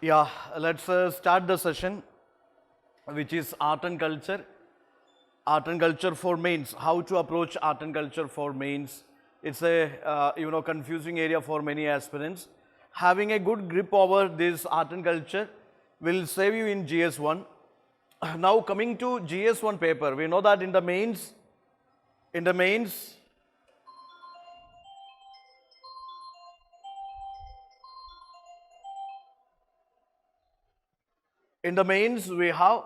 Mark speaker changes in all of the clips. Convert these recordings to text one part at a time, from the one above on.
Speaker 1: Yeah, let's start the session, which is art and culture. Art and culture for mains. How to approach art and culture for mains? It's a confusing area for many aspirants. Having a good grip over this art and culture will save you in GS1. Now coming to GS1 paper, we know that in the mains, in the mains we have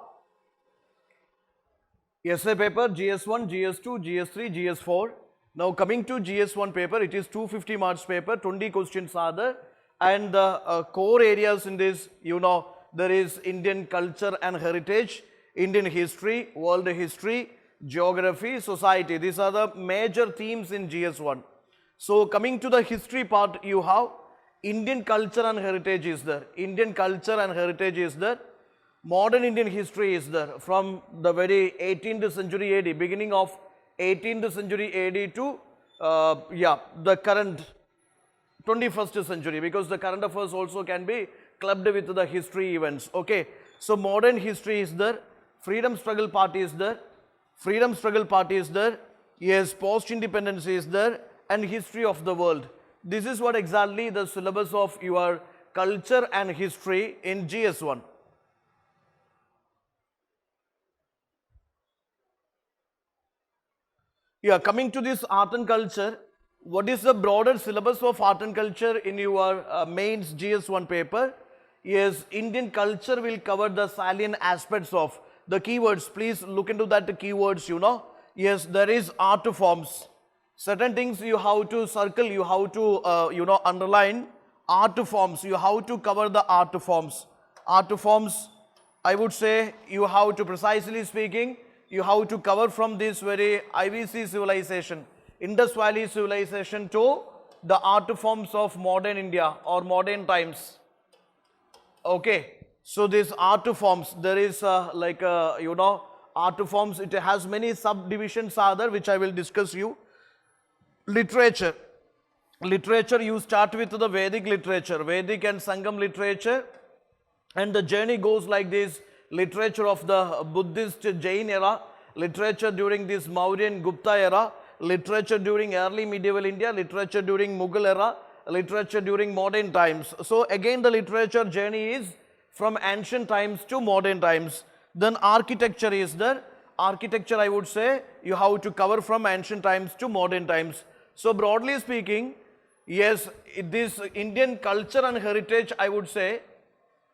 Speaker 1: essay paper GS1, GS2, GS3, GS4. Now coming to GS1 paper, it is 250 marks paper, 20 questions are there, and the core areas in this, there is Indian culture and heritage, Indian history, world history, geography, society. These are the major themes in GS1. So coming to the history part, you have Indian culture and heritage is there. Indian culture and heritage is there. Modern Indian history is there from the very 18th century AD, beginning of 18th century AD to the current 21st century, because the current affairs also can be clubbed with the history events. Okay, so modern history is there, freedom struggle party is there, yes, post-independence is there, and history of the world. This is what exactly the syllabus of your culture and history in GS1. Yeah, coming to this art and culture, what is the broader syllabus of art and culture in your mains GS1 paper? Yes, Indian culture will cover the salient aspects of the keywords. Please look into that keywords, Yes, there is art forms. Certain things you have to circle, you have to, underline art forms. You have to cover the art forms. Art forms, I would say, you have to, precisely speaking, you have to cover from this very IVC civilization, Indus Valley civilization, to the art forms of modern India or modern times. Okay, so these art forms, there is art forms, it has many subdivisions are there, which I will discuss you. Literature. Literature, you start with the Vedic literature, Vedic and Sangam literature, and the journey goes like this. Literature of the Buddhist Jain era, literature during this Mauryan Gupta era, literature during early medieval India, literature during Mughal era, literature during modern times. So again the literature journey is from ancient times to modern times. Then architecture is there. Architecture, I would say, you have to cover from ancient times to modern times. So broadly speaking, yes, this Indian culture and heritage, I would say,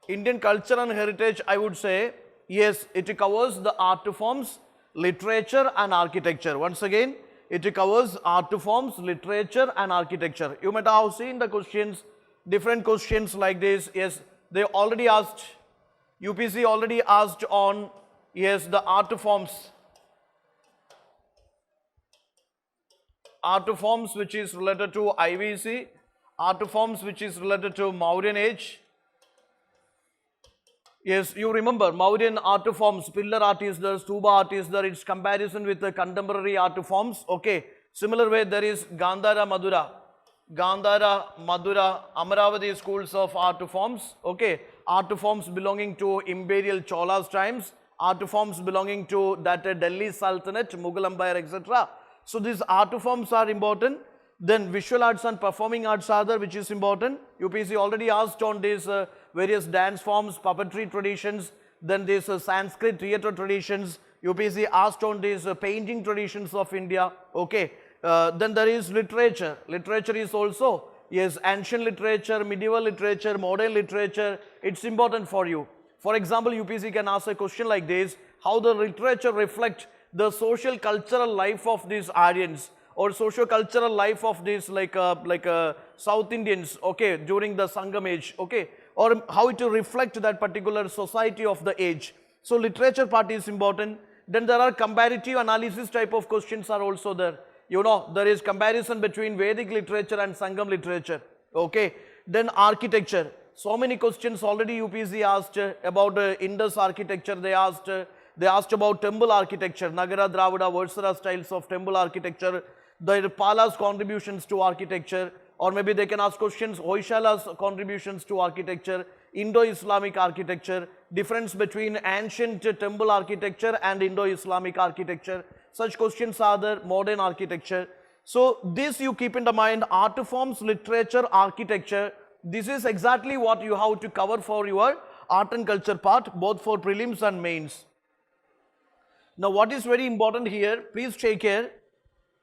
Speaker 1: Indian culture and heritage, I would say, yes, it covers the art forms, literature and architecture. Once again, it covers art forms, literature and architecture. You might have seen the questions, different questions like this. Yes, they already asked, UPC already asked on, yes, the art forms. Art forms which is related to IVC, art forms which is related to Mauryan age. Yes, you remember Mauryan art forms, pillar art is there, stupa art is there, its comparison with the contemporary art forms. Okay, similar way there is Gandhara, Madura, Amaravati schools of art forms. Okay, art forms belonging to imperial Cholas times, art forms belonging to that Delhi Sultanate, Mughal Empire, etc. So these art forms are important. Then visual arts and performing arts are there, which is important. UPC already asked on these various dance forms, puppetry traditions, then these Sanskrit theatre traditions. UPC asked on these painting traditions of India. Okay, then there is literature. Literature is also, yes, ancient literature, medieval literature, modern literature. It's important for you. For example, UPC can ask a question like this: how the literature reflect the social cultural life of these Aryans, or socio-cultural life of these South Indians, okay, during the Sangam age, okay, or how it will reflect that particular society of the age. So literature part is important. Then there are comparative analysis type of questions are also there. There is comparison between Vedic literature and Sangam literature, okay. Then architecture. So many questions already UPC asked about Indus architecture. They asked about temple architecture, Nagara, Dravida, Varsara styles of temple architecture, the Pala's contributions to architecture, or maybe they can ask questions, Hoysala's contributions to architecture, Indo-Islamic architecture, difference between ancient temple architecture and Indo-Islamic architecture. Such questions are there, modern architecture. So this you keep in the mind, art forms, literature, architecture. This is exactly what you have to cover for your art and culture part, both for prelims and mains. Now what is very important here, please take care.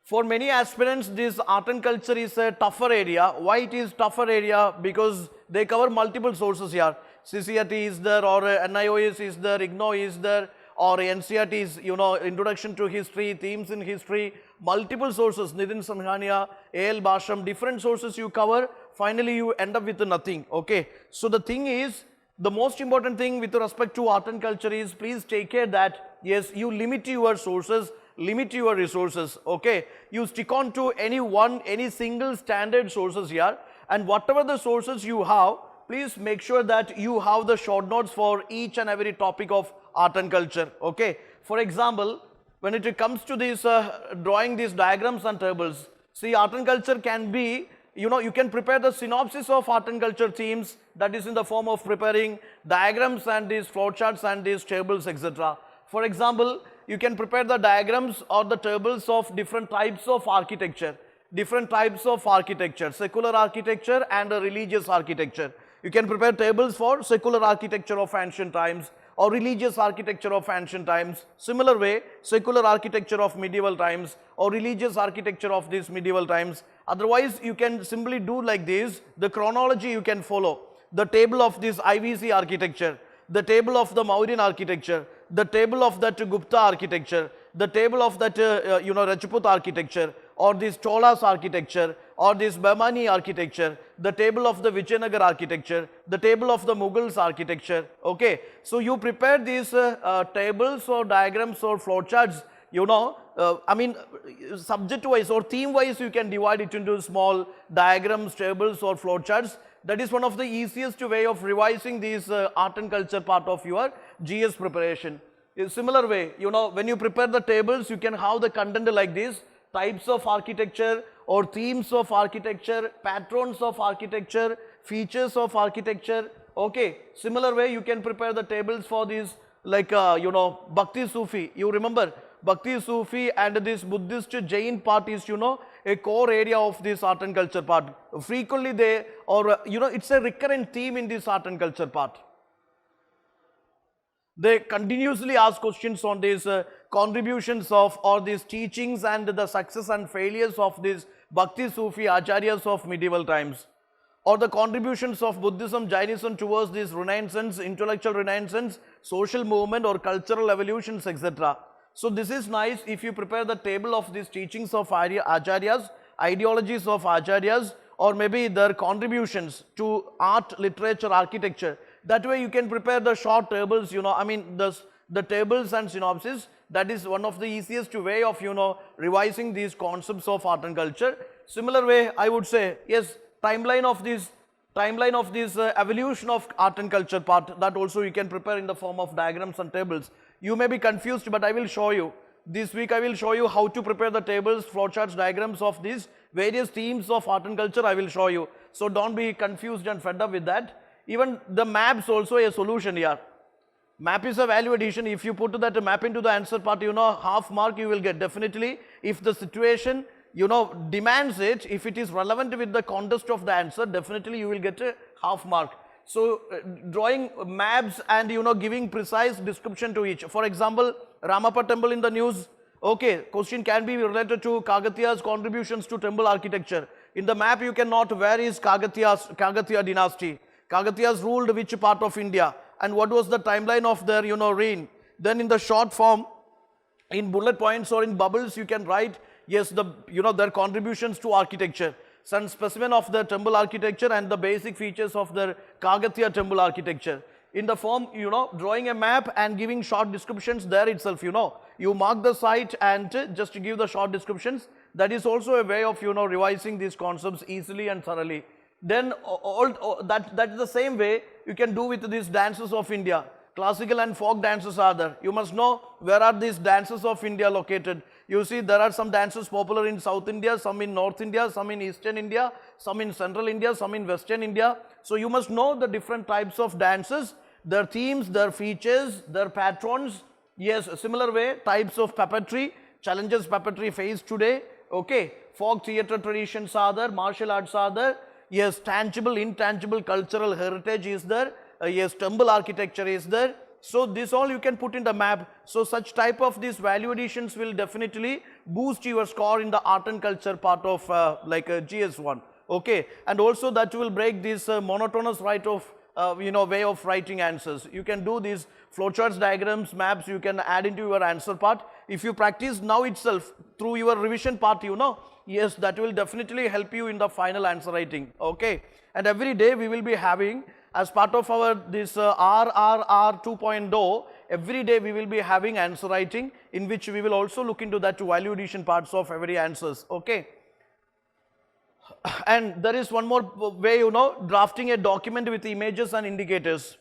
Speaker 1: For many aspirants, this art and culture is a tougher area. Why it is tougher area? Because they cover multiple sources here. CCRT is there, or NIOS is there, IGNO is there, or NCRT is, introduction to history, themes in history, multiple sources, Nitin Sanghania, A.L. Basham, different sources you cover, finally you end up with nothing, okay. So the thing is, the most important thing with respect to art and culture is, please take care that, yes, you limit your sources, limit your resources, okay. You stick on to any single standard sources here, and whatever the sources you have, please make sure that you have the short notes for each and every topic of art and culture, okay. For example, when it comes to this drawing these diagrams and tables, see, art and culture can be, you can prepare the synopsis of art and culture themes, that is in the form of preparing diagrams and these flowcharts and these tables, etc. For example, you can prepare the diagrams or the tables of different types of architecture, secular architecture and religious architecture. You can prepare tables for secular architecture of ancient times or religious architecture of ancient times. Similar way, secular architecture of medieval times or religious architecture of these medieval times. Otherwise, you can simply do like this, the chronology you can follow. The table of this IVC architecture, the table of the Mauryan architecture, the table of that Gupta architecture, the table of that Rajput architecture, or this Cholas architecture, or this Bahmani architecture, the table of the Vijayanagar architecture, the table of the Mughals architecture, okay. So you prepare these tables or diagrams or flowcharts, subject wise or theme wise, you can divide it into small diagrams, tables or flowcharts. That is one of the easiest way of revising these art and culture part of your GS preparation. In similar way, when you prepare the tables, you can have the content like this, types of architecture or themes of architecture, patrons of architecture, features of architecture, okay. Similar way, you can prepare the tables for these, like, Bhakti Sufi. You remember, Bhakti Sufi and this Buddhist Jain part is, a core area of this art and culture part. Frequently they, or, it's a recurrent theme in this art and culture part. They continuously ask questions on these contributions of, or these teachings and the success and failures of these Bhakti Sufi Acharyas of medieval times, or the contributions of Buddhism, Jainism towards this renaissance, intellectual renaissance, social movement or cultural evolutions, etc. So this is nice if you prepare the table of these teachings of Acharyas, ideologies of Acharyas, or maybe their contributions to art, literature, architecture. That way you can prepare the short tables, the tables and synopsis. That is one of the easiest way of, revising these concepts of art and culture. Similar way, I would say, yes, timeline of this evolution of art and culture part, that also you can prepare in the form of diagrams and tables. You may be confused, but I will show you. This week I will show you how to prepare the tables, flowcharts, diagrams of these various themes of art and culture. I will show you. So don't be confused and fed up with that. Even the maps also a solution here. Map is a value addition. If you put that map into the answer part, half mark you will get definitely. If the situation, demands it, if it is relevant with the context of the answer, definitely you will get a half mark. So drawing maps and giving precise description to each. For example, Ramappa temple in the news, okay, question can be related to Kakatiya's contributions to temple architecture. In the map you can note where is Kakatiya dynasty. Kakatiyas ruled which part of India and what was the timeline of their reign. Then in the short form, in bullet points or in bubbles, you can write, yes, their contributions to architecture, some specimen of the temple architecture and the basic features of the Kakatiya temple architecture. In the form, drawing a map and giving short descriptions there itself, you mark the site and just give the short descriptions. That is also a way of, revising these concepts easily and thoroughly. Then that's the same way you can do with these dances of India. Classical and folk dances are there. You must know where are these dances of India located. You see there are some dances popular in South India, some in North India, some in Eastern India, some in Central India, some in Western India. So you must know the different types of dances, their themes, their features, their patrons. Yes, a similar way, types of puppetry, challenges puppetry faced today. Okay, folk theatre traditions are there, martial arts are there. Yes, tangible, intangible cultural heritage is there. Yes, temple architecture is there. So this all you can put in the map. So such type of these value additions will definitely boost your score in the art and culture part of GS1. Okay, and also that will break this monotonous way of writing answers. You can do these flowcharts, diagrams, maps, you can add into your answer part. If you practice now itself through your revision part, yes, that will definitely help you in the final answer writing. Okay, and every day we will be having, as part of our this RRR 2.0, every day we will be having answer writing, in which we will also look into that value addition parts of every answers. Okay. And there is one more way, drafting a document with images and indicators.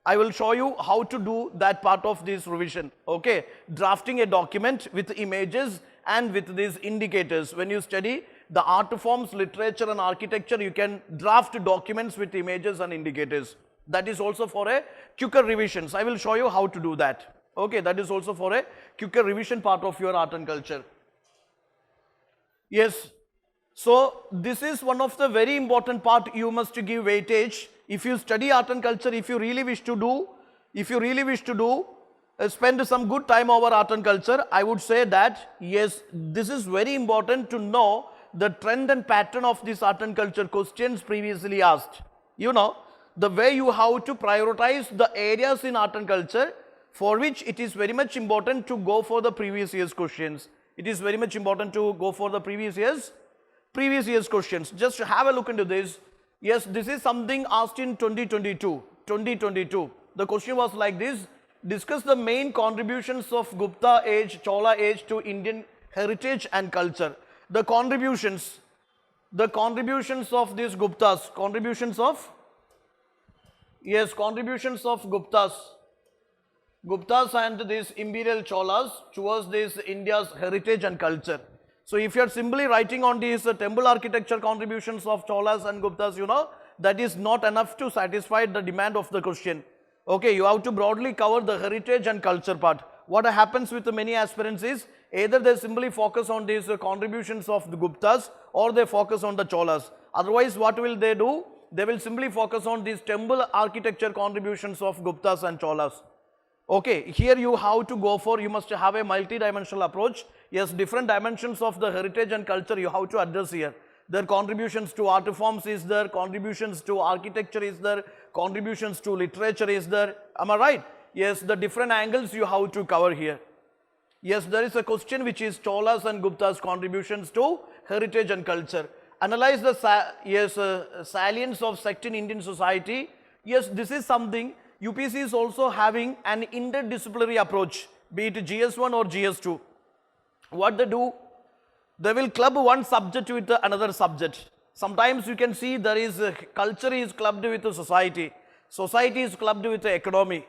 Speaker 1: I will show you how to do that part of this revision. Okay, drafting a document with images and with these indicators. When you study the art forms, literature and architecture, you can draft documents with images and indicators. That is also for a quicker revisions. I will show you how to do that. Okay, that is also for a quicker revision part of your art and culture. Yes. So this is one of the very important part you must give weightage. If you study art and culture, if you really wish to do, spend some good time over art and culture, I would say that yes, this is very important to know the trend and pattern of this art and culture questions previously asked. The way you have to prioritize the areas in art and culture for which it is very much important to go for the previous year's questions. It is very much important to go for the previous year's questions. Just have a look into this. Yes, this is something asked in 2022. The question was like this: discuss the main contributions of Gupta age, Chola age to Indian heritage and culture. The contributions of these Guptas, contributions of Guptas and these imperial Cholas towards this India's heritage and culture. So if you are simply writing on these temple architecture contributions of Cholas and Guptas, that is not enough to satisfy the demand of the question. Okay, you have to broadly cover the heritage and culture part. What happens with many aspirants is, either they simply focus on these contributions of the Guptas or they focus on the Cholas. Otherwise, what will they do? They will simply focus on these temple architecture contributions of Guptas and Cholas. Okay, here you have to go for, you must have a multi-dimensional approach. Yes, different dimensions of the heritage and culture you have to address here. Their contributions to art forms is there, contributions to architecture is there, contributions to literature is there. Am I right? Yes, the different angles you have to cover here. Yes, there is a question which is Cholas and Guptas contributions to heritage and culture. Analyze the salience of sect in Indian society. Yes, this is something UPC is also having an interdisciplinary approach, be it GS1 or GS2. What they do? They will club one subject with another subject. Sometimes you can see there is culture is clubbed with society. Society is clubbed with economy.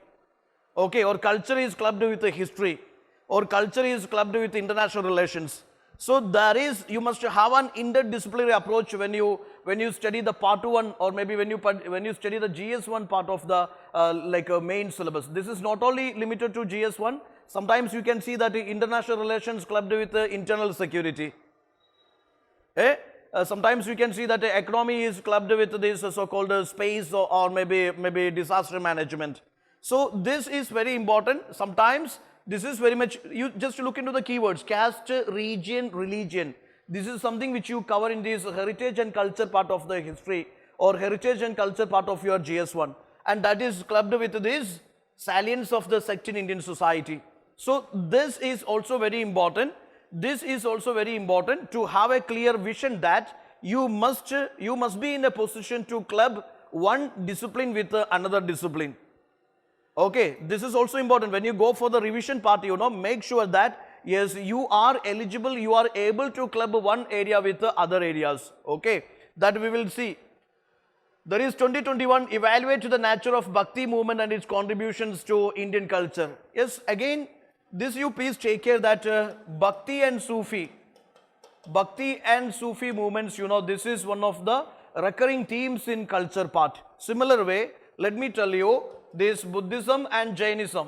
Speaker 1: Okay, or culture is clubbed with history. Or culture is clubbed with international relations. So there is, you must have an interdisciplinary approach when you study the part 1, or maybe when you study the GS1 part of the main syllabus. This is not only limited to GS1. Sometimes you can see that international relations clubbed with internal security. Sometimes you can see that the economy is clubbed with this so-called space or maybe disaster management. So this is very important. Sometimes this is very much, you just look into the keywords, caste, region, religion. This is something which you cover in this heritage and culture part of the history, or heritage and culture part of your GS1. And that is clubbed with this salience of the sect in Indian society. So this is also very important. This is also very important to have a clear vision that you must be in a position to club one discipline with another discipline. Okay, this is also important. When you go for the revision part, make sure that yes, you are eligible, you are able to club one area with the other areas. Okay, that we will see. There is 2021, evaluate the nature of Bhakti movement and its contributions to Indian culture. Yes, again, This you please take care that Bhakti and Sufi movements, this is one of the recurring themes in culture part. Similar way, let me tell you, this Buddhism and Jainism,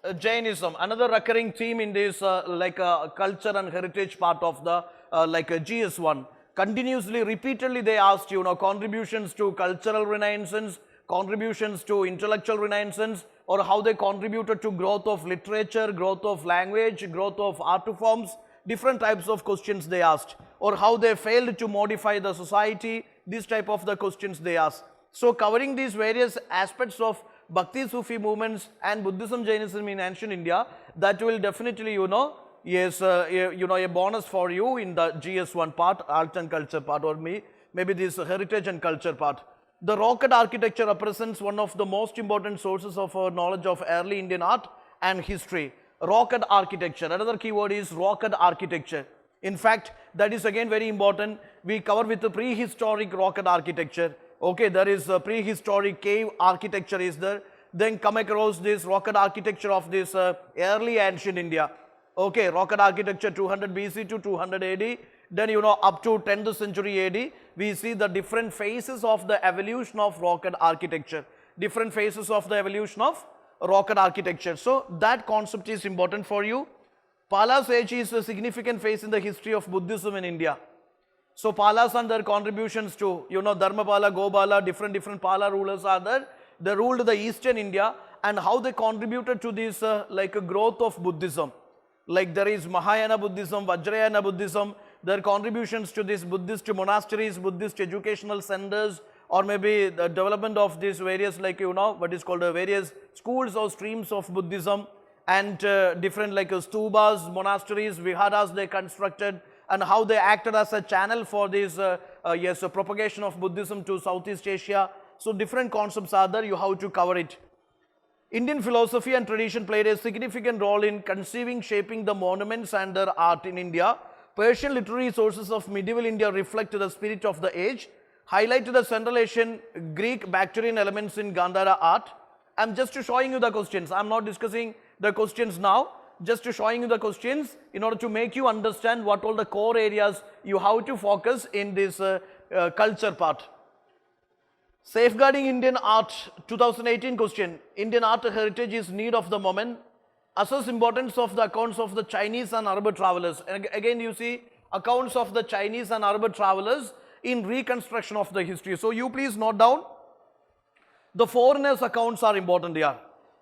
Speaker 1: another recurring theme in this culture and heritage part of the GS1. Continuously, repeatedly they asked, contributions to cultural renaissance, contributions to intellectual renaissance, or how they contributed to growth of literature, growth of language, growth of art forms, different types of questions they asked, or how they failed to modify the society, this type of the questions they asked. So covering these various aspects of Bhakti Sufi movements and Buddhism Jainism in ancient India, that will definitely, a bonus for you in the GS1 part, art and culture part, or maybe this heritage and culture part. The rock cut architecture represents one of the most important sources of our knowledge of early Indian art and history. Rock cut architecture, another keyword is rock cut architecture. In fact, that is again very important. We cover with the prehistoric rock cut architecture. Okay, there is a prehistoric cave architecture is there. Then come across this rock cut architecture of this early ancient India. Okay, rock cut architecture 200 BC to 200 AD. Then up to 10th century AD, we see the different phases of the evolution of rock cut architecture. Different phases of the evolution of rock cut architecture. So that concept is important for you. Pala's age is a significant phase in the history of Buddhism in India. So Palas and their contributions to, Dharmapala, Gobala, different Pala rulers are there. They ruled the eastern India, and how they contributed to this a growth of Buddhism. Like there is Mahayana Buddhism, Vajrayana Buddhism, their contributions to these Buddhist monasteries, Buddhist educational centers, or maybe the development of these various what is called various schools or streams of Buddhism, and different stupas, monasteries, viharas they constructed, and how they acted as a channel for this propagation of Buddhism to Southeast Asia. So different concepts are there, you have to cover it. Indian philosophy and tradition played a significant role in conceiving, shaping the monuments and their art in India. Persian literary sources of medieval India reflect the spirit of the age, highlight the Central Asian, Greek, Bactrian elements in Gandhara art. I am just showing you the questions. I am not discussing the questions now, just showing you the questions in order to make you understand what all the core areas you have to focus in this culture part. Safeguarding Indian art, 2018 question. Indian art heritage is need of the moment. Assess importance of the accounts of the Chinese and Arab travelers. And again you see accounts of the Chinese and Arab travelers in reconstruction of the history. So you please note down, the foreigners accounts are important here.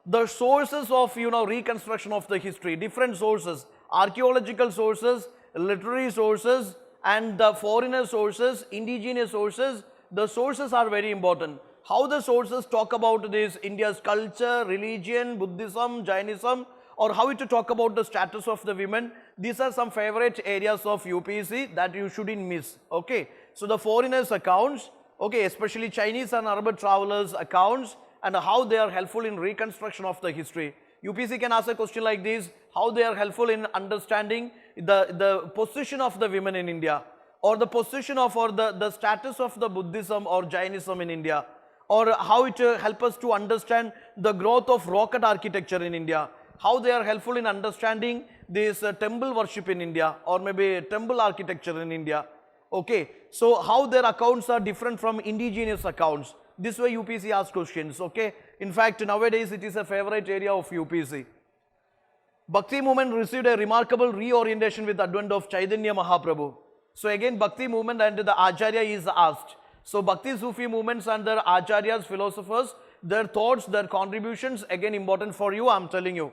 Speaker 1: The sources of reconstruction of the history, different sources, archaeological sources, literary sources, and the foreigner sources, indigenous sources, the sources are very important. How the sources talk about this India's culture, religion, Buddhism, Jainism, or how to talk about the status of the women. These are some favorite areas of UPSC that you shouldn't miss. Okay, so the foreigners accounts, okay, especially Chinese and Arab travelers accounts, and how they are helpful in reconstruction of the history. UPSC can ask a question like this, how they are helpful in understanding the position of the women in India, or the position of or the status of the Buddhism or Jainism in India, or how it helps us to understand the growth of rock cut architecture in India, how they are helpful in understanding this temple worship in India, or maybe temple architecture in India. Okay, so how their accounts are different from indigenous accounts. This way UPSC asks questions. Okay, in fact nowadays it is a favorite area of UPSC. Bhakti movement received a remarkable reorientation with the advent of Chaitanya Mahaprabhu. So again Bhakti movement and the Acharya is asked. So Bhakti Sufi movements and their Acharyas, philosophers, their thoughts, their contributions, again important for you, I am telling you.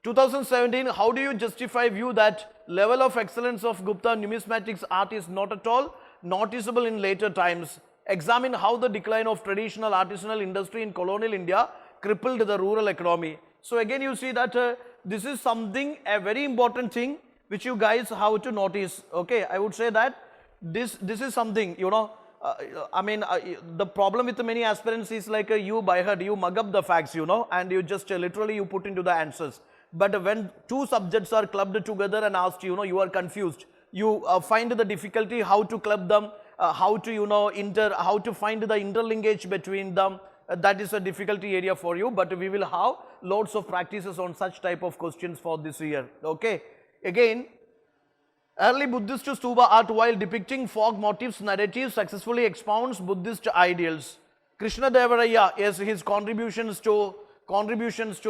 Speaker 1: 2017, how do you justify view that level of excellence of Gupta numismatics art is not at all noticeable in later times? Examine how the decline of traditional artisanal industry in colonial India crippled the rural economy. So again you see that this is something, a very important thing which you guys have to notice. Okay, I would say that this is something, the problem with many aspirants is like you by heart, you mug up the facts, and you just literally you put into the answers. But when two subjects are clubbed together and asked, you are confused. You find the difficulty how to club them, how to, how to find the interlinkage between them. that is a difficulty area for you, but we will have lots of practices on such type of questions for this year. Okay. Again, early Buddhist stupa art, while depicting folk motifs, narratives, successfully expounds Buddhist ideals. Krishna Devaraya, yes, his contributions to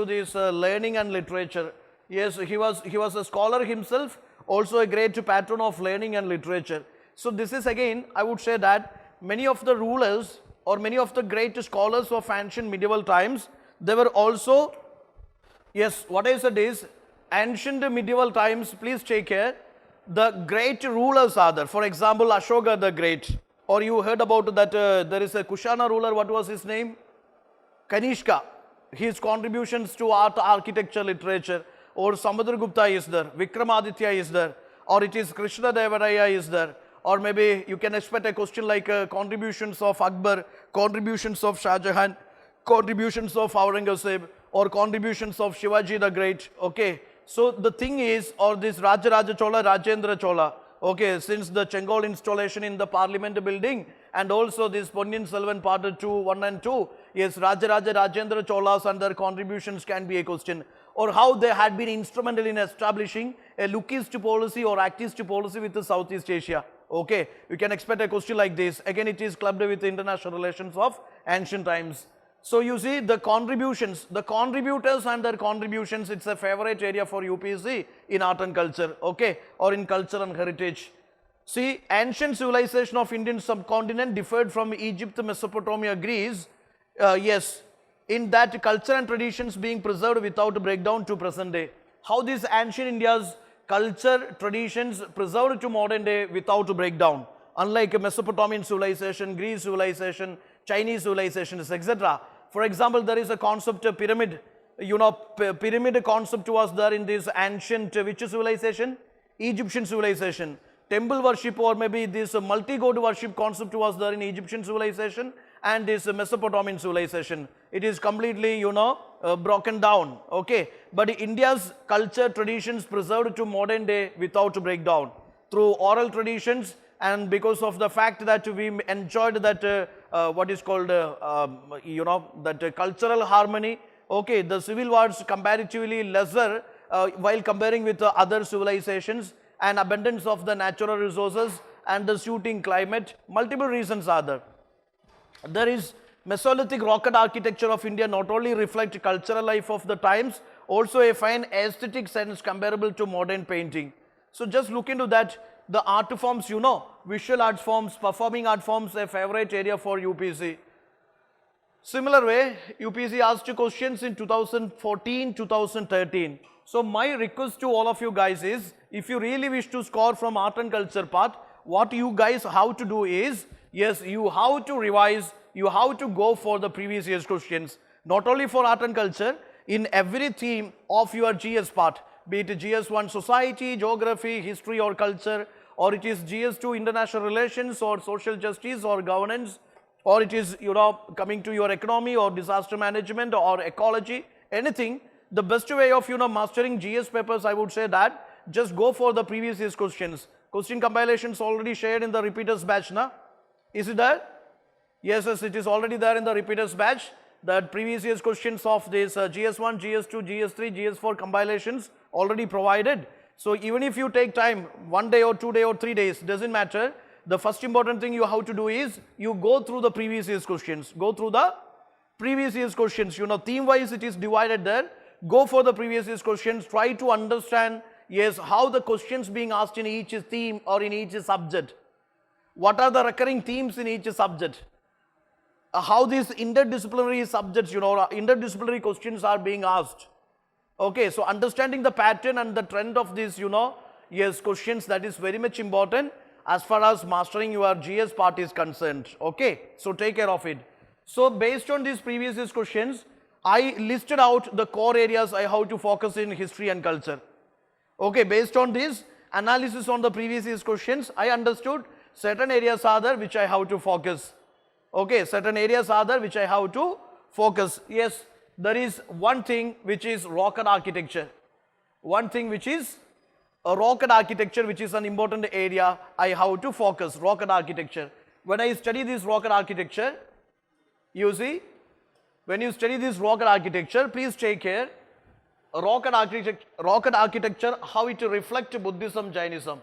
Speaker 1: this learning and literature. Yes, he was a scholar himself, also a great patron of learning and literature. So this is again, I would say that many of the rulers or many of the great scholars of ancient medieval times, they were also, yes, what I said is, ancient medieval times, please take care, the great rulers are there. For example, Ashoka the Great, or you heard about that there is a Kushana ruler, what was his name? Kanishka. His contributions to art, architecture, literature, or Samudragupta is there, Vikramaditya is there, or it is Krishna Devaraya is there, or maybe you can expect a question like contributions of Akbar, contributions of Shah Jahan, contributions of Aurangzeb, or contributions of Shivaji the Great. Okay, so the thing is, or this Rajaraja Chola, Rajendra Chola, okay, since the Chengol installation in the Parliament building, and also this Ponniyin Selvan part 2, 1 and 2, yes, Rajaraja Rajendra Cholas and their contributions can be a question. Or how they had been instrumental in establishing a lookist policy or actist policy with the Southeast Asia. Okay, you can expect a question like this. Again, it is clubbed with international relations of ancient times. So you see the contributions, the contributors and their contributions, it's a favorite area for UPSC in art and culture, okay, or in culture and heritage. See, ancient civilization of Indian subcontinent differed from Egypt, Mesopotamia, Greece, yes, in that culture and traditions being preserved without breakdown to present day. How this ancient India's culture, traditions preserved to modern day without breakdown, unlike Mesopotamian civilization, Greece civilization, Chinese civilizations, etc. For example, there is a concept of pyramid, you know, pyramid concept was there in this ancient, which civilization? Egyptian civilization. Temple worship or maybe this multi-god worship concept was there in Egyptian civilization and this Mesopotamian civilization. It is completely, you know, broken down, okay. But India's culture, traditions preserved to modern day without breakdown through oral traditions, and because of the fact that we enjoyed that what is called, you know, that cultural harmony, okay, the civil wars comparatively lesser while comparing with other civilizations, and abundance of the natural resources and the suiting climate, multiple reasons are there. There is Mesolithic rock art architecture of India not only reflect cultural life of the times, also a fine aesthetic sense comparable to modern painting. So just look into that, the art forms, you know, visual art forms, performing art forms, a favorite area for UPSC. Similar way, UPSC asked questions in 2014, 2013. So my request to all of you guys is, if you really wish to score from art and culture part, what you guys have to do is, yes, you have to revise, you have to go for the previous year's questions, not only for art and culture, in every theme of your GS part, be it GS1 society, geography, history or culture, or it is GS2 international relations or social justice or governance, or it is, you know, coming to your economy or disaster management or ecology, anything. The best way of, you know, mastering GS papers, I would say that just go for the previous year's questions. Question compilations already shared in the repeaters batch, na? Is it there? Yes, yes, it is already there in the repeaters batch. The previous year's questions of this GS1, GS2, GS3, GS4 compilations already provided. So even if you take time, 1 day or 2 days or 3 days, doesn't matter. The first important thing you have to do is, you go through the previous year's questions. Go through the previous year's questions. You know, theme wise it is divided there. Go for the previous year's questions. Try to understand, yes, how the questions being asked in each theme or in each subject. What are the recurring themes in each subject? How these interdisciplinary subjects, you know, interdisciplinary questions are being asked. Okay, so understanding the pattern and the trend of these, you know, yes, questions, that is very much important as far as mastering your GS part is concerned. Okay, so take care of it. So based on these previous year's questions, I listed out the core areas I have to focus in history and culture. Okay, based on this analysis on the previous year's questions, I understood certain areas are there which I have to focus. Okay, certain areas are there which I have to focus. Yes, there is one thing which is rock art architecture. One thing which is a rock art architecture, which is an important area I have to focus, rock art architecture. When I study this rock art architecture, you see, when you study this rocket architecture, please take care. Rocket architecture, how it reflect Buddhism, Jainism,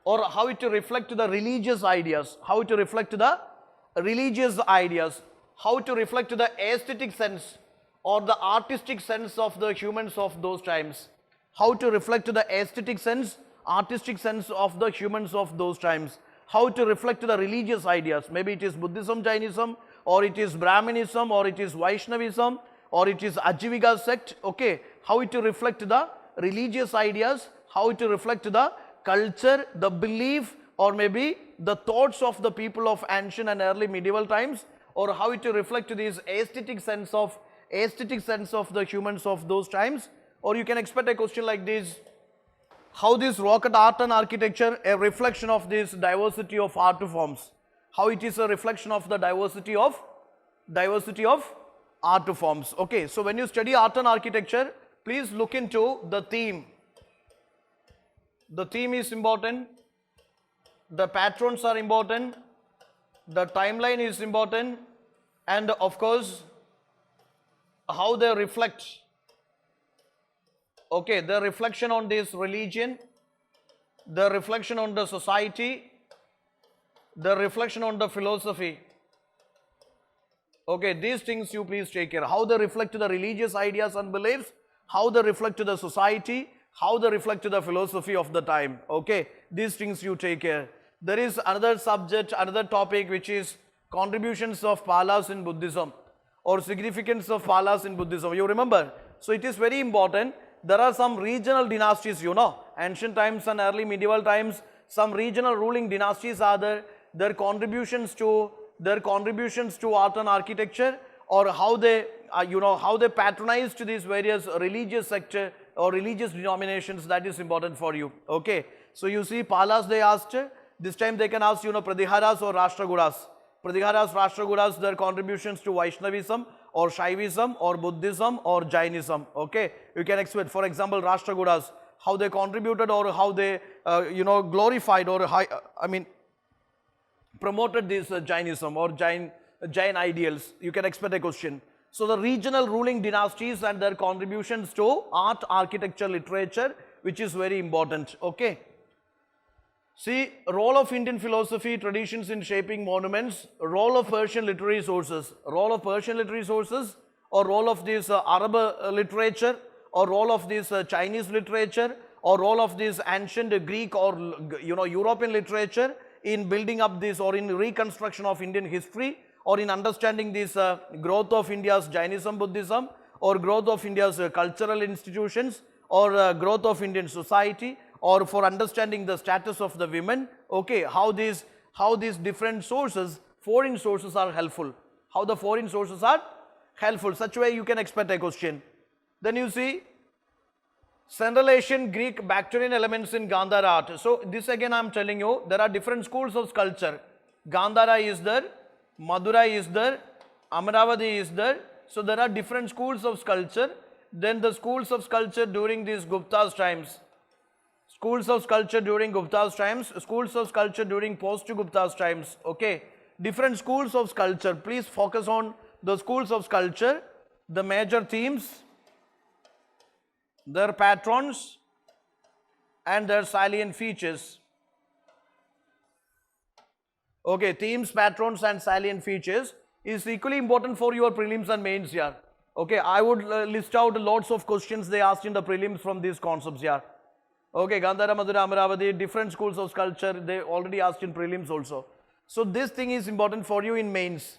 Speaker 1: or how it reflect the religious ideas, how it reflect the religious ideas, how to reflect the aesthetic sense or the artistic sense of the humans of those times, how to reflect the aesthetic sense, artistic sense of the humans of those times, how to reflect the religious ideas, maybe it is Buddhism, Jainism, or it is Brahminism, or it is Vaishnavism, or it is Ajivika sect, okay, how it to reflect the religious ideas, how it to reflect the culture, the belief, or maybe the thoughts of the people of ancient and early medieval times, or how it to reflect this aesthetic sense of the humans of those times. Or you can expect a question like this: how this rocket art and architecture a reflection of this diversity of art forms, how it is a reflection of the diversity of art forms. Okay, so when you study art and architecture, please look into the theme. The theme is important, the patrons are important, the timeline is important, and of course how they reflect, okay, the reflection on this religion, the reflection on the society, the reflection on the philosophy. Okay, these things you please take care. How they reflect to the religious ideas and beliefs, how they reflect to the society, how they reflect to the philosophy of the time. Okay, these things you take care. There is another subject, another topic, which is contributions of Palas in Buddhism, or significance of Palas in Buddhism. You remember? So it is very important. There are some regional dynasties, you know, ancient times and early medieval times, some regional ruling dynasties are there. Their contributions to art and architecture, or how they how they patronize to these various religious sector or religious denominations, that is important for you. Okay, so you see Palas they asked, this time they can ask Pratiharas or Rashtrakutas. Pratiharas, Rashtrakutas, their contributions to Vaishnavism or Shaivism or Buddhism or Jainism. Okay, you can expect, for example, Rashtrakutas, how they contributed or how they glorified or promoted this Jainism or Jain ideals. You can expect a question. So the regional ruling dynasties and their contributions to art, architecture, literature, which is very important. Okay. See, role of Indian philosophy, traditions in shaping monuments, role of Persian literary sources, or role of this Arab literature, or role of this Chinese literature, or role of this ancient Greek or European literature in building up this, or in reconstruction of Indian history, or in understanding this growth of India's Jainism, Buddhism, or growth of India's cultural institutions, or growth of Indian society, or for understanding the status of the women. Okay, how these different sources, foreign sources are helpful. How the foreign sources are helpful. Such way you can expect a question. Then you see Central Asian Greek Bactrian elements in Gandhara art. So this again I am telling you, there are different schools of sculpture. Gandhara is there, Madurai is there, Amaravati is there. So there are different schools of sculpture. Then the schools of sculpture during these Gupta's times. Schools of sculpture during Gupta's times, schools of sculpture during post-Gupta's times. Okay, different schools of sculpture. Please focus on the schools of sculpture, the major themes, their patrons, and their salient features. Okay, themes, patrons, and salient features is equally important for your prelims and mains here. Okay, I would list out lots of questions they asked in the prelims from these concepts here. Okay, Gandhara, Madura, Amaravati, different schools of sculpture, they already asked in prelims also. So this thing is important for you in mains.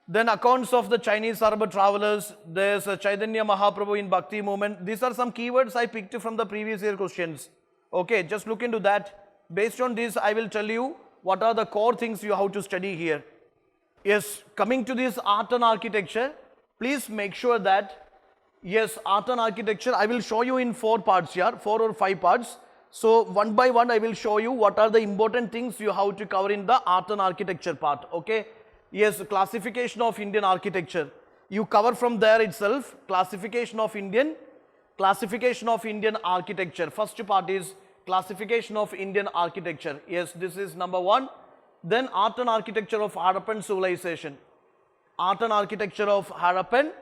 Speaker 1: Then accounts of the Chinese Arab travelers, there's Chaitanya Mahaprabhu in Bhakti movement. These are some keywords I picked from the previous year questions. Okay, just look into that. Based on this, I will tell you what are the core things you have to study here. Yes, coming to this art and architecture, please make sure that, yes, art and architecture, I will show you in 4 parts here, 4 or 5 parts. So one by one, I will show you what are the important things you have to cover in the art and architecture part. Okay. Yes, classification of Indian architecture. You cover from there itself, classification of Indian architecture. First part is classification of Indian architecture. Yes, this is number 1. Then art and architecture of Harappan civilization. art and architecture of Harappan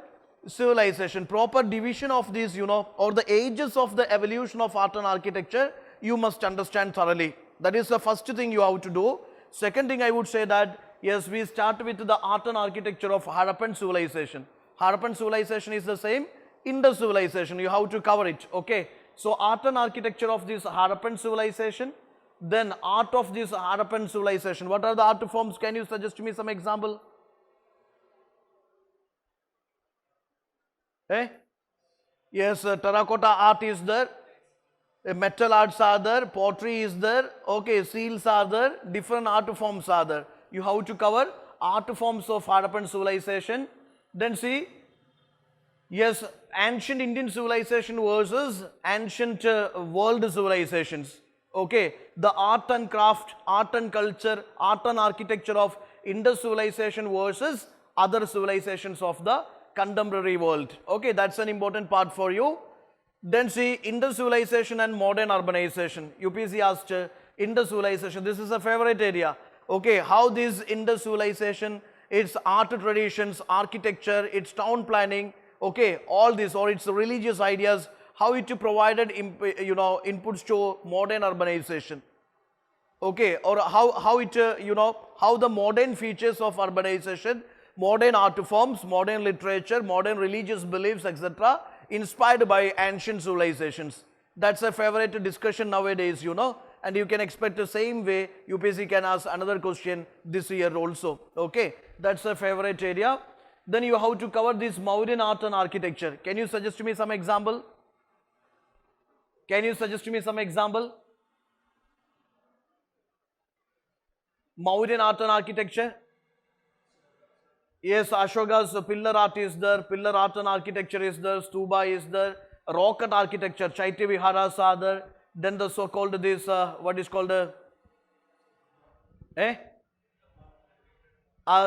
Speaker 1: civilization. Proper division of these, or the ages of the evolution of art and architecture, you must understand thoroughly. That is the first thing you have to do. Second thing I would say that, yes, we start with the art and architecture of Harappan civilization. Harappan civilization is the same Indus civilization. You have to cover it, okay? So art and architecture of this Harappan civilization, then art of this Harappan civilization. What are the art forms? Can you suggest me some example? Yes, terracotta art is there, metal arts are there, pottery is there, okay, seals are there, different art forms are there. You have to cover art forms of Harappan civilization. Then see, yes, ancient Indian civilization versus ancient world civilizations. Okay, the art and craft, art and culture, art and architecture of Indus civilization versus other civilizations of the contemporary world. Okay, that's an important part for you. Then see, Indus civilization and modern urbanization. UPSC asked Indus civilization. This is a favorite area. Okay, how this Indus civilization, its art traditions, architecture, its town planning, okay, all this, or its religious ideas, how it provided, inputs to modern urbanization. Okay, or how it, how the modern features of urbanization, modern art forms, modern literature, modern religious beliefs, etc., inspired by ancient civilizations. That's a favorite discussion nowadays, and you can expect the same way UPSC can ask another question this year also. Okay, that's a favorite area. Then you have to cover this Mauryan art and architecture. Can you suggest me some example? Can you suggest me some example? Mauryan art and architecture. Yes, Ashoka's pillar art is there, pillar art and architecture is there, stupa is there, rock cut architecture, Chaitya Viharas are there, then the so-called this, what is called,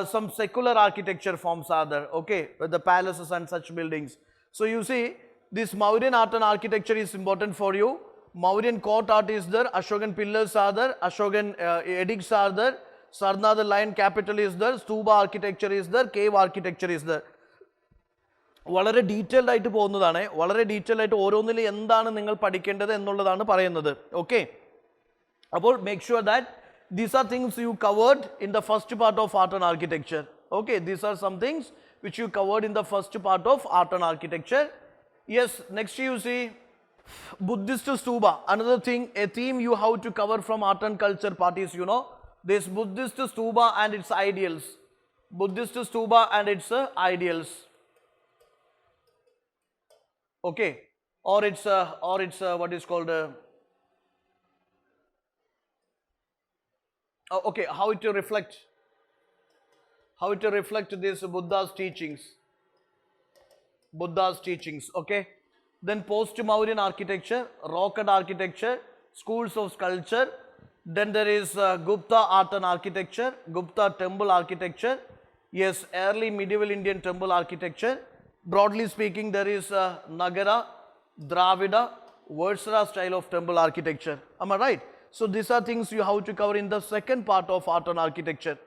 Speaker 1: some secular architecture forms are there, okay, with the palaces and such buildings. So you see, this Mauryan art and architecture is important for you. Mauryan court art is there, Ashokan pillars are there, Ashokan edicts are there, Sarna the lion capital is there, stupa architecture is there, cave architecture is there. വളരെ detailed ആയിട്ട് പോകുന്നതാണ്, വളരെ detail ആയിട്ട് ഓരോന്നിൽ എന്താണ് നിങ്ങൾ പഠിക്കേണ്ടത് എന്നുള്ളതാണ് പറയുന്നത്. ഓക്കെ, അപ്പോൾ make sure that these are things you covered in the first part of art and architecture. Okay, these are some things which you covered in the first part of art and architecture. Yes, next you see Buddhist stupa. Another thing, a theme you have to cover from art and culture part is, this Buddhist stupa and its ideals. Buddhist stupa and its ideals. Okay, or it's what is called okay, how it reflect this Buddha's teachings. Okay, then post Mauryan architecture, rock cut architecture, schools of sculpture. Then there is Gupta art and architecture, Gupta temple architecture. Yes, early medieval Indian temple architecture. Broadly speaking, there is Nagara, Dravida, Versara style of temple architecture. Am I right? So these are things you have to cover in the second part of art and architecture.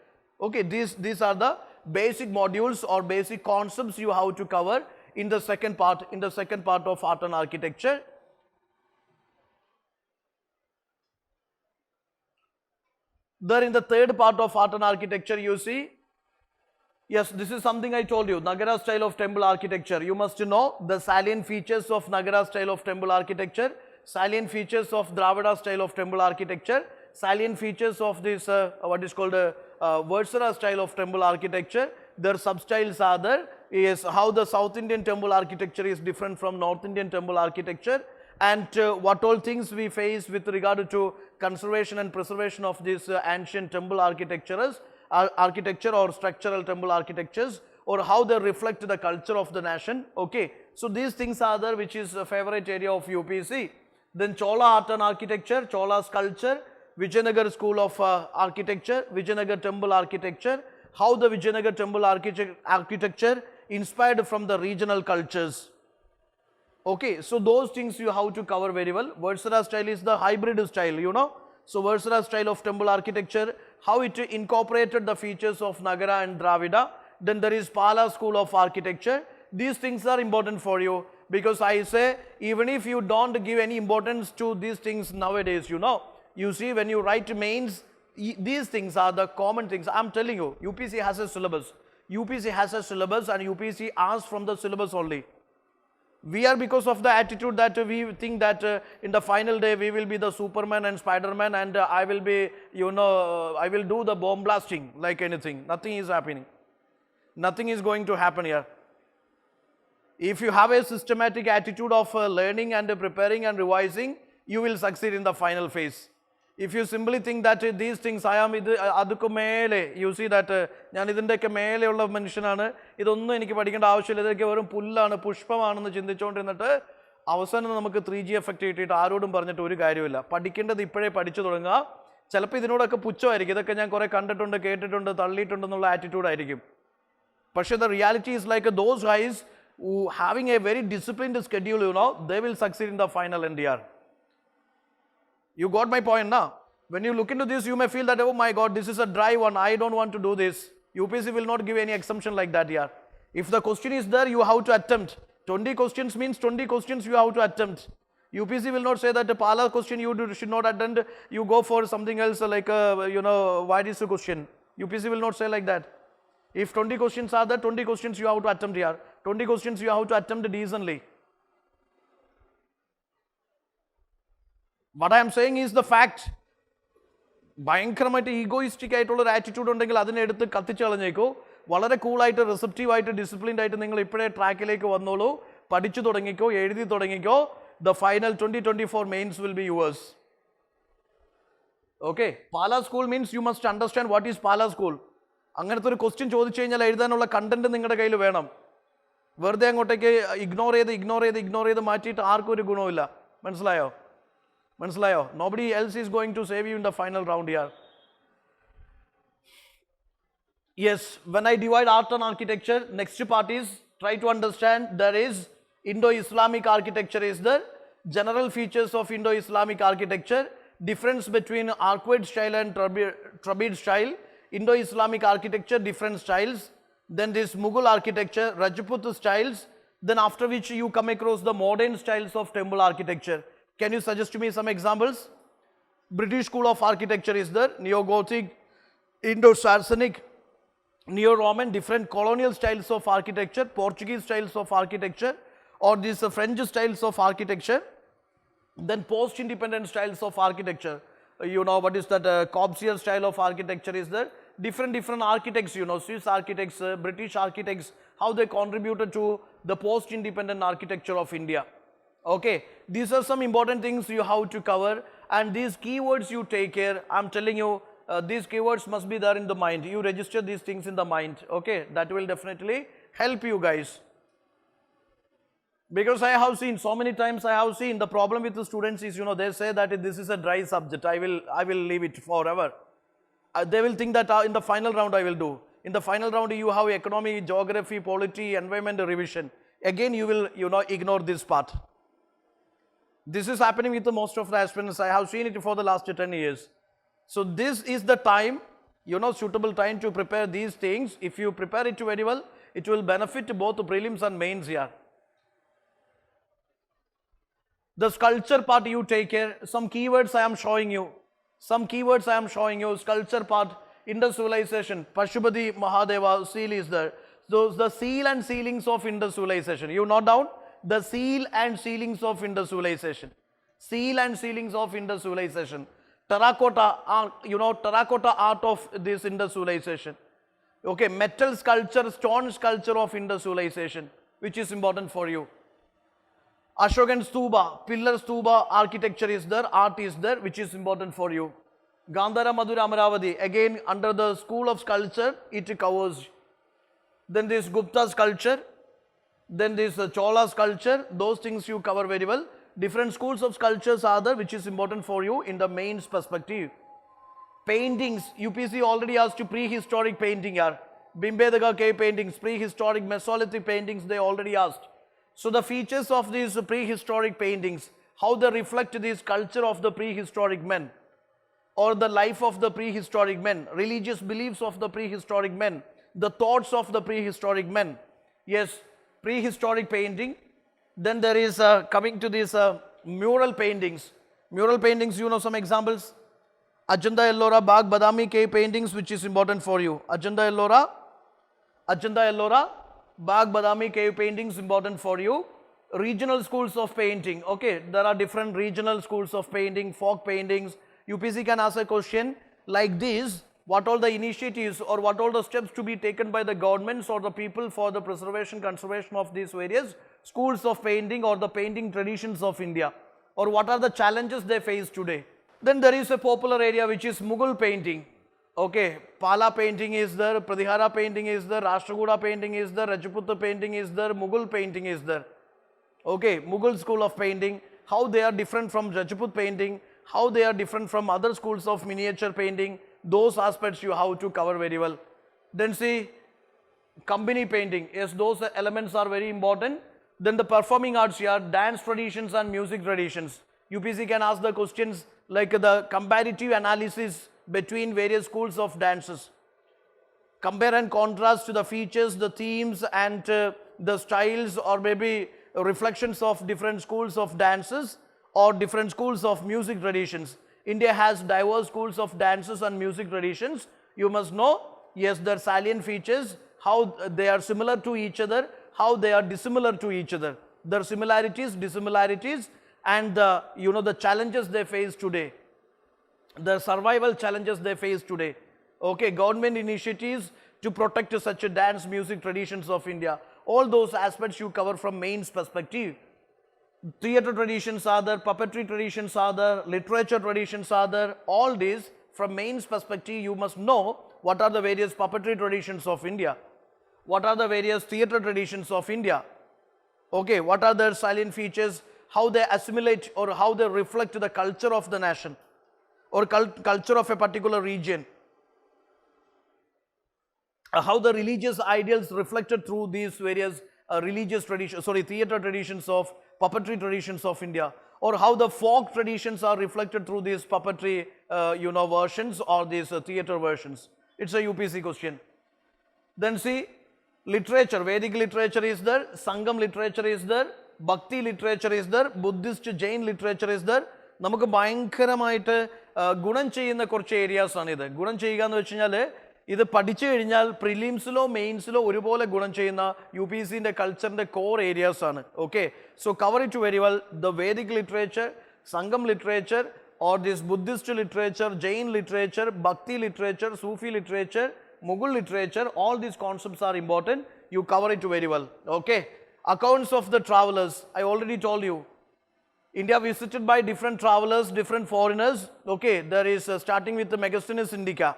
Speaker 1: Okay, these are the basic modules or basic concepts you have to cover in the second part of art and architecture. There in the third part of art and architecture you see, yes, this is something I told you, Nagara style of temple architecture. You must know the salient features of Nagara style of temple architecture, salient features of Dravida style of temple architecture, salient features of this what is called Versara style of temple architecture. Their substyles are there. Yes, how the South Indian temple architecture is different from North Indian temple architecture, and what all things we face with regard to conservation and preservation of these ancient temple architecture or structural temple architectures, or how they reflect the culture of the nation. Okay, so these things are there, which is a favorite area of UPSC. Then Chola art and architecture, Chola sculpture, Vijayanagar school of architecture, Vijayanagar temple architecture, how the Vijayanagar temple architecture inspired from the regional cultures. Okay, so those things you have to cover very well. Versara style is the hybrid style, So Versara style of temple architecture, how it incorporated the features of Nagara and Dravida, then there is Pala School of Architecture. These things are important for you, because I say, even if you don't give any importance to these things nowadays, you see, when you write mains, these things are the common things. I'm telling you, UPC has a syllabus. UPC has a syllabus, and UPC asks from the syllabus only. We are, because of the attitude that we think that in the final day we will be the Superman and Spider-Man, and I will be, I will do the bomb blasting like anything. Nothing is happening. Nothing is going to happen here. If you have a systematic attitude of learning and preparing and revising, you will succeed in the final phase. If you simply think that these things, I am adukku mele, you see that ഞാൻ ഇതിൻ്റെയൊക്കെ മേലെയുള്ള മനുഷ്യനാണ്, ഇതൊന്നും എനിക്ക് പഠിക്കേണ്ട ആവശ്യമില്ല, ഇതൊക്കെ വെറും പുല്ലാണ്, പുഷ്പമാണെന്ന് ചിന്തിച്ചുകൊണ്ടിരുന്നിട്ട് അവസാനം നമുക്ക് 3G എഫക്റ്റ് കിട്ടിയിട്ട് ആരോടും പറഞ്ഞിട്ട് ഒരു കാര്യമില്ല. പഠിക്കേണ്ടത് ഇപ്പോഴേ പഠിച്ചു തുടങ്ങുക. ചിലപ്പോൾ ഇതിനോടൊക്കെ പുച്ഛമായിരിക്കും, ഇതൊക്കെ ഞാൻ കുറേ കണ്ടിട്ടുണ്ട്, കേട്ടിട്ടുണ്ട്, തള്ളിയിട്ടുണ്ടെന്നുള്ള ആറ്റിറ്റ്യൂഡായിരിക്കും. പക്ഷേ the reality is like those guys who having a very disciplined schedule, they will succeed in the final NDR. You got my point now? When you look into this, you may feel that, oh my God, this is a dry one, I don't want to do this. UPC will not give any exemption like that here. If the question is there, you have to attempt. 20 questions means 20 questions you have to attempt. UPC will not say that the Pala question you should not attempt, you go for something else like, why is the question? UPC will not say like that. If 20 questions are there, 20 questions you have to attempt here. 20 questions you have to attempt decently. What I am saying is the fact. ഭയങ്കരമായിട്ട് egoistic ആയിട്ടുള്ള ഒരു attitude ഉണ്ടെങ്കിൽ അതിനെടുത്ത് കത്തിച്ച് കളഞ്ഞേക്കോ. വളരെ കൂളായിട്ട്, റിസപ്റ്റീവായിട്ട്, disciplined ആയിട്ട് നിങ്ങൾ ഇപ്പോഴേ ട്രാക്കിലേക്ക് വന്നോളൂ, പഠിച്ചു തുടങ്ങിക്കോ, എഴുതി തുടങ്ങിക്കോ. The final 2024 mains will be yours. Okay, Pala School means you must understand what is Pala School. അങ്ങനത്തെ ഒരു ക്വസ്റ്റ്യൻ ചോദിച്ചു കഴിഞ്ഞാൽ എഴുതാനുള്ള കണ്ടന്റ് നിങ്ങളുടെ കയ്യിൽ വേണം. വെറുതെ അങ്ങോട്ടേക്ക് ഇഗ്നോർ ചെയ്ത് മാറ്റിയിട്ട് ആർക്കും ഒരു ഗുണമില്ല. മനസ്സിലായോ? Nobody else is going to save you in the final round here. Yes, when I divide art and architecture, next part is try to understand there is Indo-Islamic architecture is there, general features of Indo-Islamic architecture, difference between arcuate style and Trabid style, Indo-Islamic architecture, different styles, then this Mughal architecture, Rajput styles, then after which you come across the modern styles of temple architecture. Can you suggest to me some examples? British School of Architecture is there, Neo-Gothic, Indo-Saracenic, Neo-Roman, different colonial styles of architecture, Portuguese styles of architecture, or these French styles of architecture, then post-independent styles of architecture. What is that Corbusier style of architecture is there, different architects, Swiss architects, British architects, how they contributed to the post-independent architecture of India. Okay, these are some important things you have to cover, and these keywords you take care. I'm telling you, these keywords must be there in the mind. You register these things in the mind. Okay, that will definitely help you guys. Because I have seen so many times, the problem with the students is, they say that this is a dry subject, I will leave it forever. They will think that in the final round I will do. In the final round you have economy, geography, polity, environment revision. Again you will, ignore this part. This is happening with the most of the aspirants. I have seen it for the last 10 years. So this is the time, suitable time to prepare these things. If you prepare it very well, it will benefit both the prelims and mains here. The sculpture part you take care. Some keywords I am showing you. Sculpture part, Indus civilization, Pashupati Mahadeva seal is there. So the seal and ceilings of Indus civilization. You note down? The seal and ceilings of Indus civilization. Terracotta art of this Indus civilization. Okay, metal sculpture, stone sculpture of Indus civilization, which is important for you. Ashokan Stupa, pillar Stupa architecture is there, art is there, which is important for you. Gandhara Madhura Amaravati, again under the school of sculpture, it covers. Then this Gupta sculpture, then this Chola sculpture, those things you cover very well. Different schools of sculptures are there, which is important for you in the mains perspective. Paintings, UPC already asked you prehistoric painting here. Bimbedaka cave paintings, prehistoric Mesolithic paintings, they already asked. So the features of these prehistoric paintings, how they reflect this culture of the prehistoric men, or the life of the prehistoric men, religious beliefs of the prehistoric men, the thoughts of the prehistoric men. Yes, prehistoric painting. Then there is coming to these mural paintings. Mural paintings, you know some examples. Ajanta Ellora, Bagh Badami cave paintings, which is important for you. Ajanta Ellora, Bagh Badami cave paintings, important for you. Regional schools of painting. Okay, there are different regional schools of painting, folk paintings. UPC can ask a question like this: what all the initiatives or what all the steps to be taken by the governments or the people for the preservation, conservation of these various schools of painting or the painting traditions of India, or what are the challenges they face today. Then there is a popular area which is Mughal painting. Okay, Pala painting is there, Pradihara painting is there, Rashtrakuta painting is there, Rajput painting is there, Mughal painting is there. Okay, Mughal school of painting, how they are different from Rajput painting, how they are different from other schools of miniature painting, those aspects you have to cover very well. Then see, company painting, yes, those elements are very important. Then the performing arts here, dance traditions and music traditions. UPC can ask the questions like the comparative analysis between various schools of dances. Compare and contrast to the features, the themes and the styles, or maybe reflections of different schools of dances or different schools of music traditions. India has diverse schools of dances and music traditions. You must know, yes, their salient features, how they are similar to each other, how they are dissimilar to each other. Their similarities, dissimilarities, and the, you know, the challenges they face today. The survival challenges they face today. Okay, government initiatives to protect such a dance music traditions of India. All those aspects you cover from mains perspective. Theatre traditions are there, puppetry traditions are there, literature traditions are there. All these from mains perspective you must know what are the various puppetry traditions of India. What are the various theatre traditions of India. Okay, what are their salient features, how they assimilate or how they reflect the culture of the nation or culture of a particular region. How the religious ideals reflected through these various religious traditions, theatre traditions of puppetry traditions of India, or how the folk traditions are reflected through these puppetry, versions or these theatre versions. It's a UPC question. Then see, literature, Vedic literature is there, Sangam literature is there, Bhakti literature is there, Buddhist Jain literature is there. നമുക്ക് ഭയങ്കരമായിട്ട് ഗുണം ചെയ്യുന്ന കുറച്ച് areas ആണ് ഇത്. ഗുണം ചെയ്യുക എന്ന് വെച്ച് കഴിഞ്ഞാൽ ഇത് പഠിച്ചു കഴിഞ്ഞാൽ പ്രിലിംസിലോ മെയിൻസിലോ ഒരുപോലെ ഗുണം ചെയ്യുന്ന UPSCന്റെ കൾച്ചറിന്റെ കോർ ഏരിയാസ് ആണ്. Okay, so cover it very well. The Vedic literature, Sangam literature, or this Buddhist literature, Jain literature, Bhakti literature, Sufi literature, Mughal literature, all these concepts are important. You cover it very well. Okay, accounts of the travelers, I already told you. India visited by different travelers, different foreigners. Okay, there is starting with the Megasthenes Indica.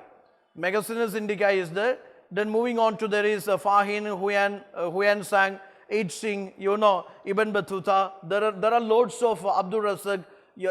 Speaker 1: Megasthenes Indica is there. Then moving on to there is Fahin, Huyan Sang, H. Singh, Ibn Battuta. There are loads of Abdul Razak.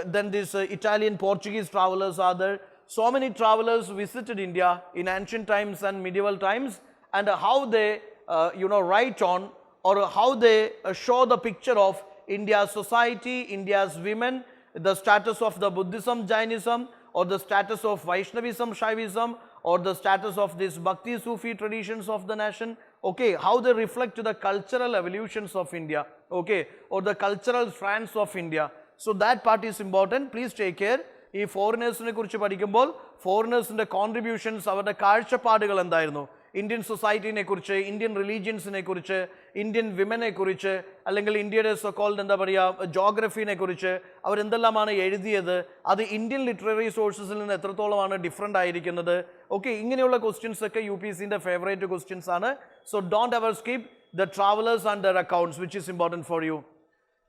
Speaker 1: Then these Italian, Portuguese travelers are there. So many travelers visited India in ancient times and medieval times, and how they write on or how they show the picture of India's society, India's women, the status of the Buddhism, Jainism, or the status of Vaishnavism, Shaivism, or the status of these Bhakti Sufi traditions of the nation. Okay, how they reflect the cultural evolutions of India, okay, or the cultural strands of India. So that part is important. Please take care. ഈ ഫോറിനേഴ്സിനെ കുറിച്ച് പഠിക്കുമ്പോൾ ഫോറിനേഴ്സിൻ്റെ contributions, അവരുടെ കാഴ്ചപ്പാടുകൾ എന്തായിരുന്നു, Indian സൊസൈറ്റീനെ കുറിച്ച്, Indian റിലീജിയൻസിനെ കുറിച്ച്, Indian വിമനെ കുറിച്ച്, അല്ലെങ്കിൽ ഇന്ത്യയുടെ സോക്കോൾഡ് എന്താ പറയുക ജോഗ്രഫീനെ കുറിച്ച് അവരെന്തെല്ലാമാണ് എഴുതിയത്, അത് ഇന്ത്യൻ ലിറ്റററി സോഴ്സസിൽ നിന്ന് എത്രത്തോളമാണ് ഡിഫറെൻ്റ് ആയിരിക്കുന്നത്. ഓക്കെ, ഇങ്ങനെയുള്ള ക്വസ്റ്റ്യൻസ് ഒക്കെ UPSCൻ്റെ ഫേവറേറ്റ് ക്വസ്റ്റ്യൻസ് ആണ്. So don't ever skip the travellers and there accounts, which is important for you.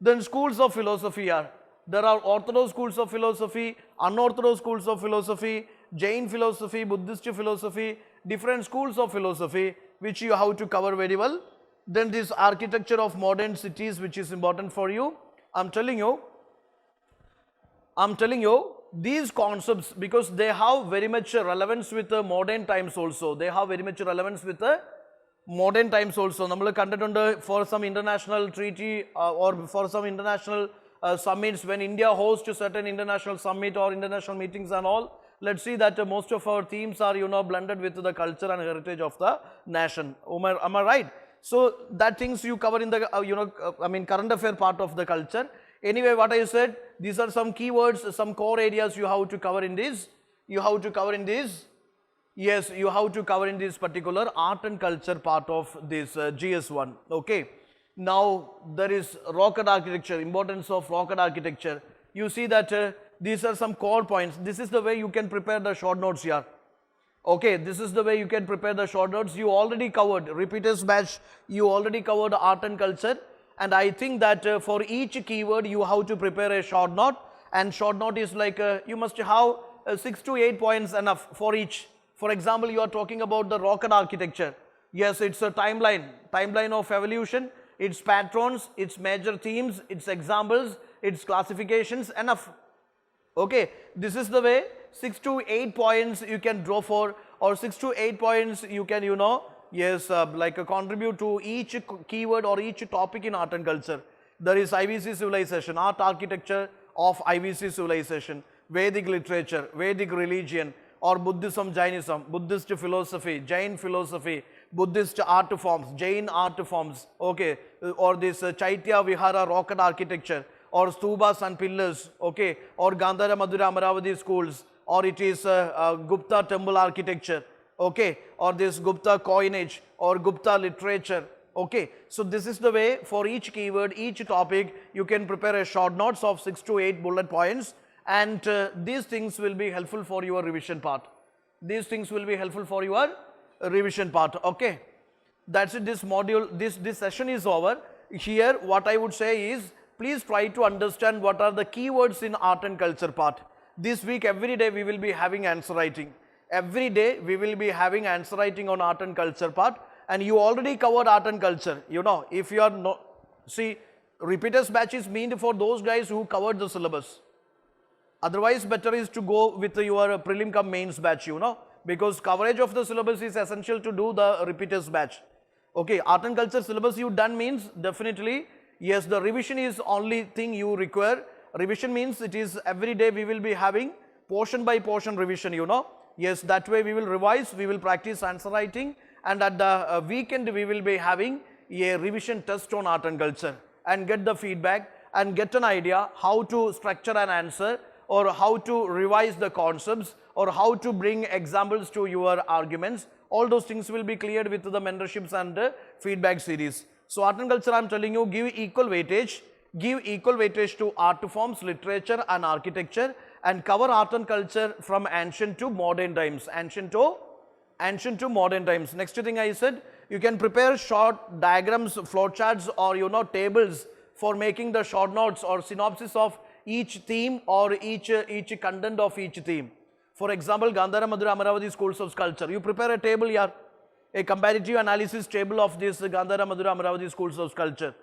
Speaker 1: Then schools of philosophy are. There are orthodox schools of philosophy, unorthodox schools of philosophy, Jain philosophy, Buddhist philosophy, different schools of philosophy which you have to cover very well. Then this architecture of modern cities, which is important for you. I'm telling you these concepts because they have very much relevance with the modern times also. They have very much relevance with the modern times also. നമ്മൾ കണ്ടിട്ടുണ്ട് for some international treaty or for some international summits, when India hosts a certain international summit or international meetings and all, let's see that most of our themes are, blended with the culture and heritage of the nation. Am I right? So that things you cover in the, current affair part of the culture. Anyway, what I said, these are some keywords, some core areas you have to cover in this. You have to cover in this. Yes, you have to cover in this particular art and culture part of this GS1. Okay. Now, there is rocket architecture, importance of rocket architecture. You see that these are some core points. This is the way you can prepare the short notes here. Okay, this is the way you can prepare the short notes. You already covered repeaters batch, you already covered art and culture, and I think that for each keyword you have to prepare a short note, and short note is like you must have 6 to 8 points enough for each. For example, you are talking about the rocket architecture. Yes, it's a timeline of evolution, its patrons, its major themes, its examples, its classifications, enough. Okay, this is the way 6 to 8 points you can draw for, or 6 to 8 points you can, contribute to each keyword or each topic in art and culture. There is IVC civilization, art architecture of IVC civilization, Vedic literature, Vedic religion, or Buddhism, Jainism, Buddhist philosophy, Jain philosophy, Buddhist art forms, Jain art forms, okay, or this Chaitya Vihara rocket architecture, or stupas and pillars, okay, or Gandhara Madhura Amaravati schools, or it is Gupta temple architecture, okay, or this Gupta coinage, or Gupta literature, okay. So this is the way for each keyword, each topic, you can prepare a short notes of 6 to 8 bullet points, and these things will be helpful for your revision part. These things will be helpful for your revision part, okay. That's it, this module, this session is over. Here what I would say is, please try to understand what are the keywords in art and culture part. This week, every day we will be having answer writing. Every day we will be having answer writing on art and culture part, and you already covered art and culture. If you are not, see, repeaters batch is meant for those guys who covered the syllabus. Otherwise, better is to go with your prelim cum mains batch, because coverage of the syllabus is essential to do the repeaters batch. Okay, art and culture syllabus you done means definitely, yes, the revision is only thing you require. Revision means it is every day we will be having portion by portion revision, Yes, that way we will revise, we will practice answer writing, and at the weekend we will be having a revision test on art and culture, and get the feedback and get an idea how to structure an answer, or how to revise the concepts, or how to bring examples to your arguments. All those things will be cleared with the mentorships and feedback series. So art and culture, I am telling you, give equal weightage to art forms, literature and architecture, and cover art and culture from ancient to modern times. Ancient to modern times. Next thing I said, you can prepare short diagrams, flowcharts, or tables for making the short notes or synopsis of each theme or each content of each theme. For example, Gandhara Madhura Amaravati schools of sculpture. You prepare a table here, a comparative analysis table of this Gandhara Madhura Amaravati schools of sculpture.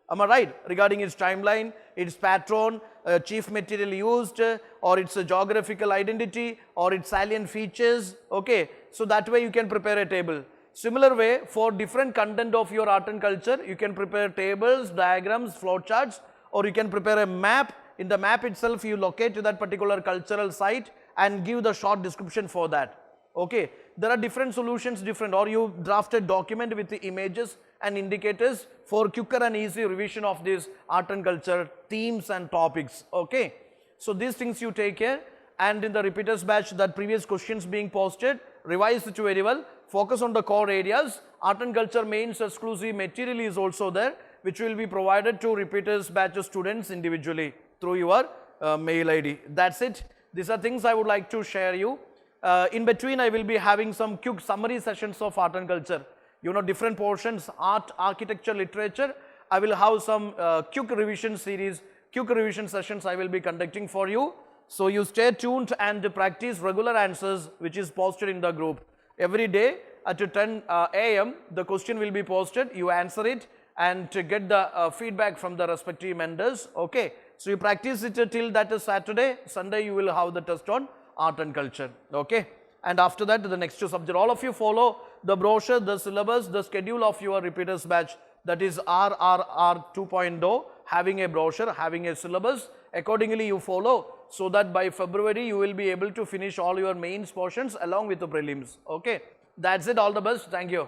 Speaker 1: Am I right? Regarding its timeline, its patron, chief material used, or its geographical identity, or its salient features. Okay, so that way you can prepare a table. Similar way, for different content of your art and culture, you can prepare tables, diagrams, flowcharts, or you can prepare a map. In the map itself, you locate to that particular cultural site and give the short description for that. Okay, there are different solutions, or you draft a document with the images and indicators for quicker and easy revision of these art and culture themes and topics. Okay, so these things you take care, and in the repeaters batch, that previous questions being posted, revise it very well, focus on the core areas. Art and culture mains exclusive material is also there, which will be provided to repeaters batch students individually through your mail ID. That's it. These are things I would like to share you. In between, I will be having some quick summary sessions of art and culture. Different portions, art, architecture, literature. I will have some quick revision series, quick revision sessions I will be conducting for you. So you stay tuned and practice regular answers, which is posted in the group. Every day at 10 a.m. the question will be posted. You answer it and to get the feedback from the respective mentors. Okay. So you practice it till that is Saturday. Sunday you will have the test on art and culture. Okay. And after that, the next subject. All of you follow the brochure, the syllabus, the schedule of your repeaters batch. that is RRR 2.0, having a brochure, having a syllabus. Accordingly, you follow, so that by February you will be able to finish all your mains portions along with the prelims. Okay, that's it. All the best. Thank you.